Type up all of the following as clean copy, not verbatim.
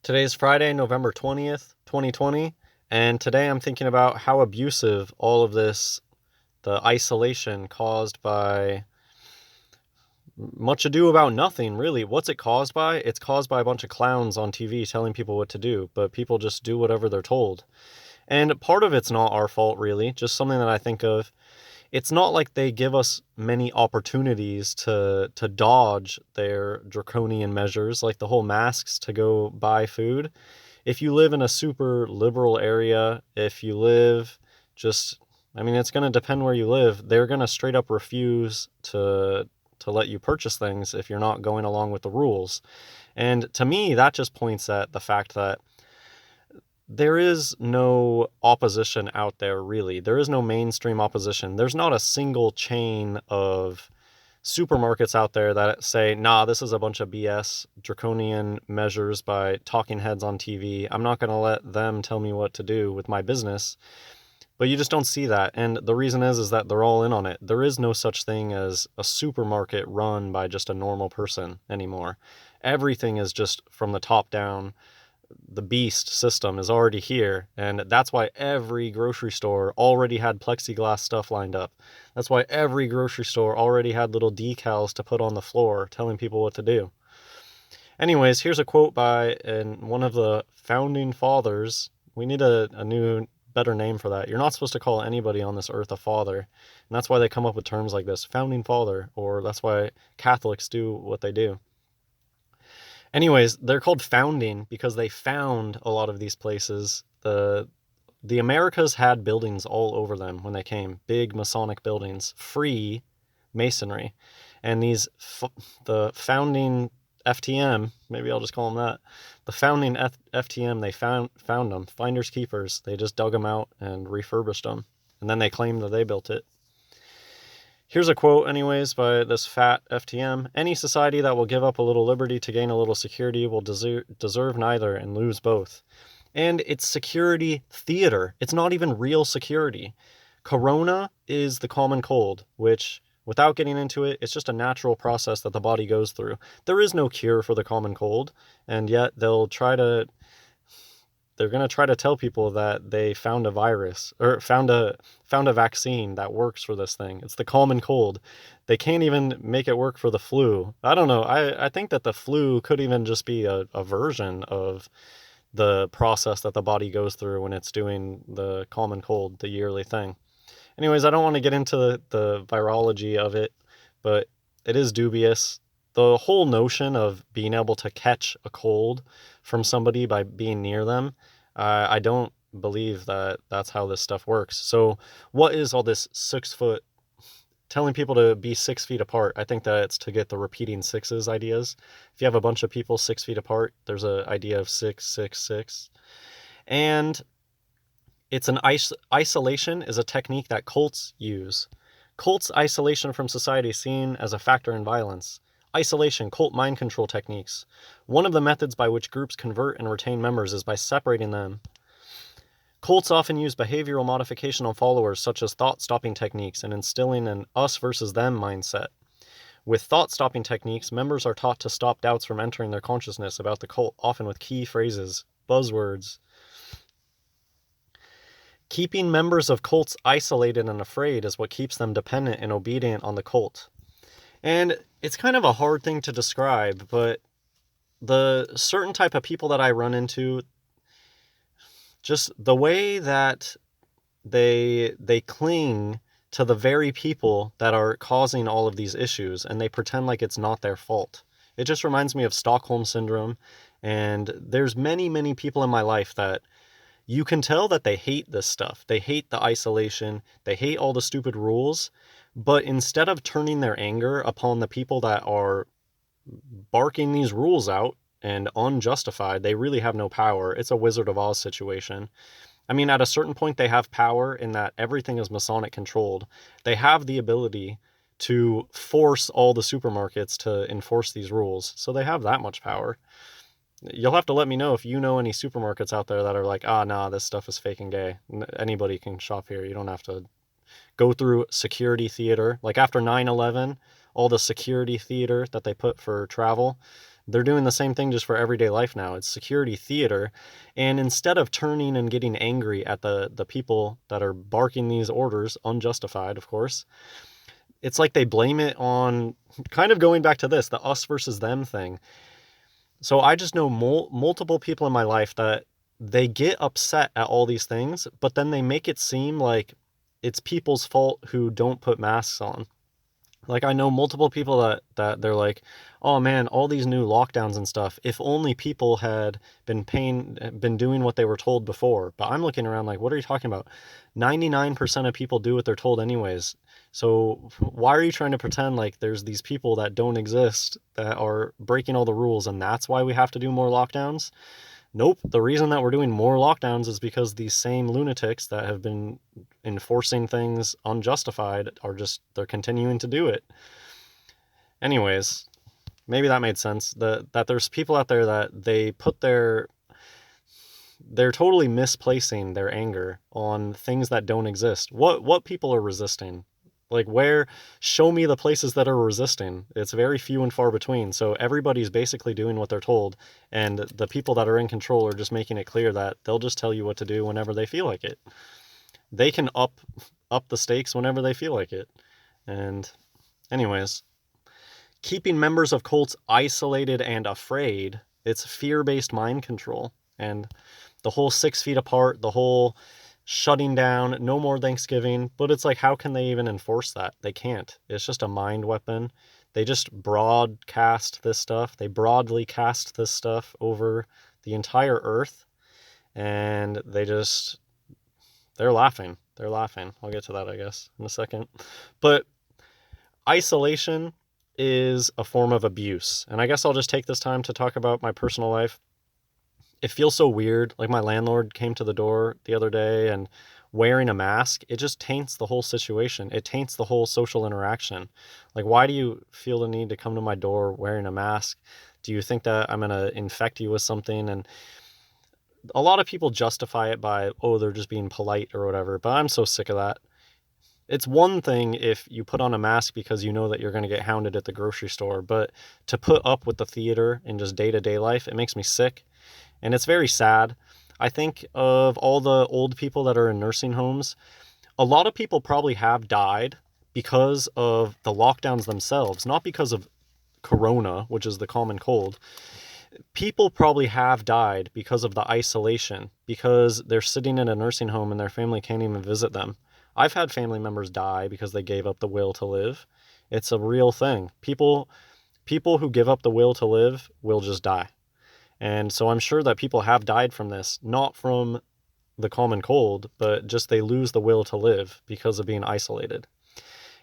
Today's Friday, November 20th, 2020, and today I'm thinking about how abusive all of this, the isolation caused by much ado about nothing, really. What's it caused by? It's caused by a bunch of clowns on TV telling people what to do, but people just do whatever they're told. And part of it's not our fault, really, just something that I think of. It's not like they give us many opportunities to dodge their draconian measures, like the whole masks to go buy food. If you live in a super liberal area, if you live just, I mean, it's going to depend where you live. They're going to straight up refuse to let you purchase things if you're not going along with the rules. And to me, that just points at the fact that there is no opposition out there, really. There is no mainstream opposition. There's not a single chain of supermarkets out there that say, nah, this is a bunch of BS, draconian measures by talking heads on TV. I'm not going to let them tell me what to do with my business. But you just don't see that. And the reason is that they're all in on it. There is no such thing as a supermarket run by just a normal person anymore. Everything is just from the top down. The beast system is already here, and that's why every grocery store already had plexiglass stuff lined up. That's why every grocery store already had little decals to put on the floor telling people what to do. Anyways, here's a quote by one of the founding fathers. We need a new, better name for that. You're not supposed to call anybody on this earth a father, and that's why they come up with terms like this, founding father, or that's why Catholics do what they do. Anyways, they're called founding because they found a lot of these places. The Americas had buildings all over them when they came, big Masonic buildings, free masonry. And the founding FTM, maybe I'll just call them that, the founding FTM, they found them, finders keepers. They just dug them out and refurbished them. And then they claimed that they built it. Here's a quote, anyways, by this fat FTM. Any society that will give up a little liberty to gain a little security will deserve neither and lose both. And it's security theater. It's not even real security. Corona is the common cold, which, without getting into it, it's just a natural process that the body goes through. There is no cure for the common cold, and yet they're going to try to tell people that they found a virus or found a vaccine that works for this thing. It's the common cold. They can't even make it work for the flu. I don't know. I think that the flu could even just be a version of the process that the body goes through when it's doing the common cold, the yearly thing. Anyways, I don't want to get into the virology of it, but it is dubious. The whole notion of being able to catch a cold from somebody by being near them, I don't believe that that's how this stuff works. So what is all this 6 foot, telling people to be 6 feet apart? I think that it's to get the repeating sixes ideas. If you have a bunch of people 6 feet apart, there's an idea of 666. And it's an isolation is a technique that cults use. Cults isolation from society is seen as a factor in violence. Isolation, cult mind control techniques. One of the methods by which groups convert and retain members is by separating them. Cults often use behavioral modification on followers, such as thought-stopping techniques, and instilling an us versus them mindset. With thought-stopping techniques, members are taught to stop doubts from entering their consciousness about the cult, often with key phrases, buzzwords. Keeping members of cults isolated and afraid is what keeps them dependent and obedient on the cult. And it's kind of a hard thing to describe, but the certain type of people that I run into, just the way that they cling to the very people that are causing all of these issues, and they pretend like it's not their fault. It just reminds me of Stockholm Syndrome, and there's many, many people in my life that you can tell that they hate this stuff. They hate the isolation. They hate all the stupid rules. But instead of turning their anger upon the people that are barking these rules out and unjustified, they really have no power. It's a Wizard of Oz situation. I mean, at a certain point, they have power in that everything is Masonic controlled. They have the ability to force all the supermarkets to enforce these rules. So they have that much power. You'll have to let me know if you know any supermarkets out there that are like, nah, this stuff is fake and gay. Anybody can shop here. You don't have to go through security theater. Like after 9/11, all the security theater that they put for travel, They're doing the same thing just for everyday life now. It's security theater. And instead of turning and getting angry at the people that are barking these orders, unjustified, of course, it's like they blame it on, kind of going back to this, the us versus them thing. So I just know multiple people in my life that they get upset at all these things, but then they make it seem like it's people's fault who don't put masks on. Like, I know multiple people that they're like, oh man, all these new lockdowns and stuff, if only people had been doing what they were told before. But I'm looking around like, what are you talking about? 99% of people do what they're told anyways. So why are you trying to pretend like there's these people that don't exist that are breaking all the rules and that's why we have to do more lockdowns? Nope. The reason that we're doing more lockdowns is because these same lunatics that have been enforcing things unjustified they're continuing to do it. Anyways, maybe that made sense. That there's people out there that they're totally misplacing their anger on things that don't exist. What people are resisting? Like, show me the places that are resisting. It's very few and far between. So everybody's basically doing what they're told. And the people that are in control are just making it clear that they'll just tell you what to do whenever they feel like it. They can up the stakes whenever they feel like it. And anyways, keeping members of cults isolated and afraid, it's fear-based mind control. And the whole 6 feet apart, the whole shutting down, no more Thanksgiving. But it's like, how can they even enforce that? They can't. It's just a mind weapon. They just broadcast this stuff. They broadly cast this stuff over the entire earth. And they're laughing. They're laughing. I'll get to that, I guess, in a second. But isolation is a form of abuse. And I guess I'll just take this time to talk about my personal life. It feels so weird. Like, my landlord came to the door the other day and wearing a mask, it just taints the whole situation. It taints the whole social interaction. Like, why do you feel the need to come to my door wearing a mask? Do you think that I'm going to infect you with something? And a lot of people justify it by, oh, they're just being polite or whatever. But I'm so sick of that. It's one thing if you put on a mask because you know that you're going to get hounded at the grocery store. But to put up with the theater in just day-to-day life, it makes me sick. And it's very sad. I think of all the old people that are in nursing homes, a lot of people probably have died because of the lockdowns themselves, not because of corona, which is the common cold. People probably have died because of the isolation, because they're sitting in a nursing home and their family can't even visit them. I've had family members die because they gave up the will to live. It's a real thing. People who give up the will to live will just die. And so I'm sure that people have died from this, not from the common cold, but just they lose the will to live because of being isolated.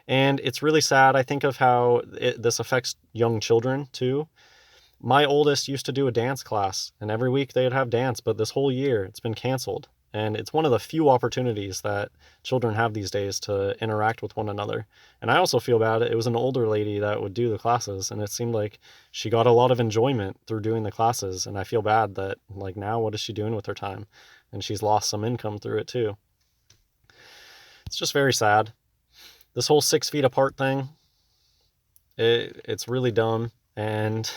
And it's really sad. I think of how this affects young children too. My oldest used to do a dance class, and every week they'd have dance, but this whole year it's been canceled. And it's one of the few opportunities that children have these days to interact with one another. And I also feel bad. It was an older lady that would do the classes, and it seemed like she got a lot of enjoyment through doing the classes. And I feel bad that, like, now what is she doing with her time? And she's lost some income through it too. It's just very sad. This whole 6 feet apart thing, it's really dumb. And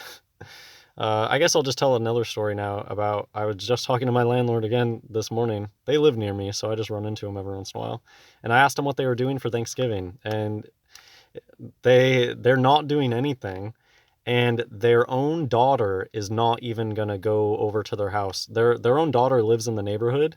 I guess I'll just tell another story now about, I was just talking to my landlord again this morning. They live near me, so I just run into them every once in a while. And I asked them what they were doing for Thanksgiving, and they're not doing anything. And their own daughter is not even gonna go over to their house. Their own daughter lives in the neighborhood,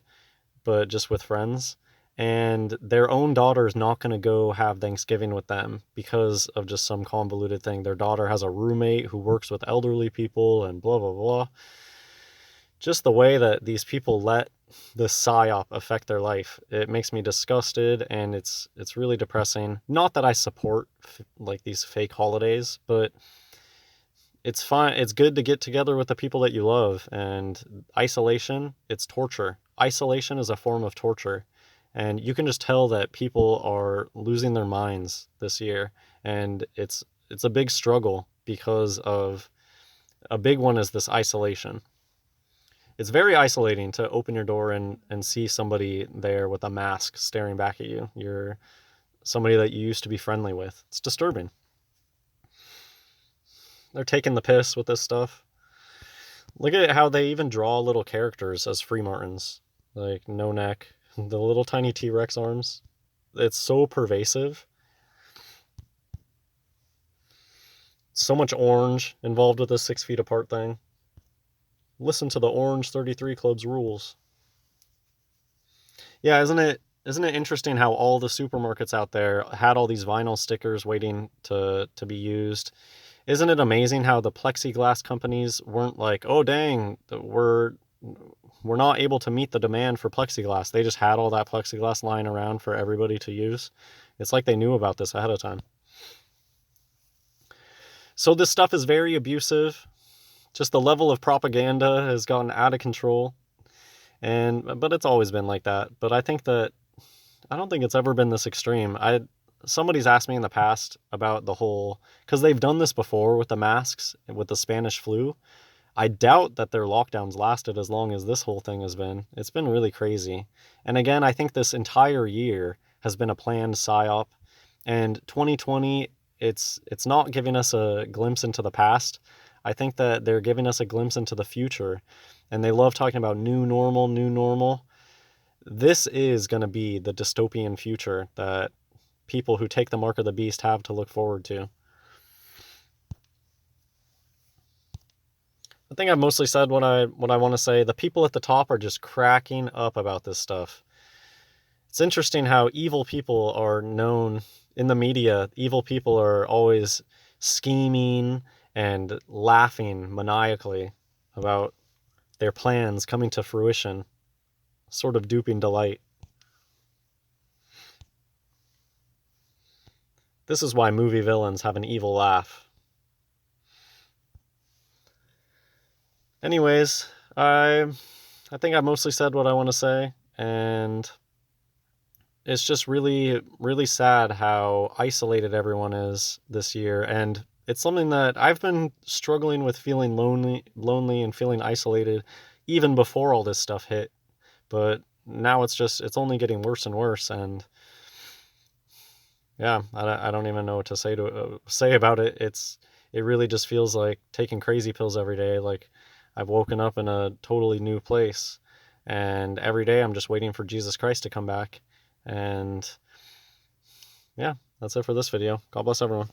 but just with friends. And their own daughter is not going to go have Thanksgiving with them because of just some convoluted thing. Their daughter has a roommate who works with elderly people and blah, blah, blah. Just the way that these people let this psyop affect their life, it makes me disgusted, and it's really depressing. Not that I support like these fake holidays, but it's fine. It's good to get together with the people that you love. And isolation, it's torture. Isolation is a form of torture. And you can just tell that people are losing their minds this year. And it's a big struggle because of a big one is this isolation. It's very isolating to open your door and see somebody there with a mask staring back at you. You're somebody that you used to be friendly with. It's disturbing. They're taking the piss with this stuff. Look at how they even draw little characters as Free Martins. Like No Neck, the little tiny T-Rex arms. It's so pervasive. So much orange involved with this 6 feet apart thing. Listen to the Orange 33 Club's rules. Yeah, isn't it interesting how all the supermarkets out there had all these vinyl stickers waiting to be used? Isn't it amazing how the plexiglass companies weren't like, oh dang, we're not able to meet the demand for plexiglass. They just had all that plexiglass lying around for everybody to use. It's like they knew about this ahead of time. So this stuff is very abusive. Just the level of propaganda has gotten out of control. But it's always been like that. But I don't think it's ever been this extreme. Somebody's asked me in the past about the whole, because they've done this before with the masks, with the Spanish flu. I doubt that their lockdowns lasted as long as this whole thing has been. It's been really crazy. And again, I think this entire year has been a planned psyop. And 2020, it's not giving us a glimpse into the past. I think that they're giving us a glimpse into the future. And they love talking about new normal, new normal. This is going to be the dystopian future that people who take the mark of the beast have to look forward to. I think I've mostly said what I want to say. The people at the top are just cracking up about this stuff. It's interesting how evil people are known in the media. Evil people are always scheming and laughing maniacally about their plans coming to fruition. Sort of duping delight. This is why movie villains have an evil laugh. Anyways, I think I mostly said what I want to say, and it's just really, really sad how isolated everyone is this year, and it's something that I've been struggling with, feeling lonely and feeling isolated even before all this stuff hit. But now it's only getting worse and worse, and yeah, I don't even know what to say about it. It really just feels like taking crazy pills every day. Like I've woken up in a totally new place, and every day I'm just waiting for Jesus Christ to come back. And yeah, that's it for this video. God bless everyone.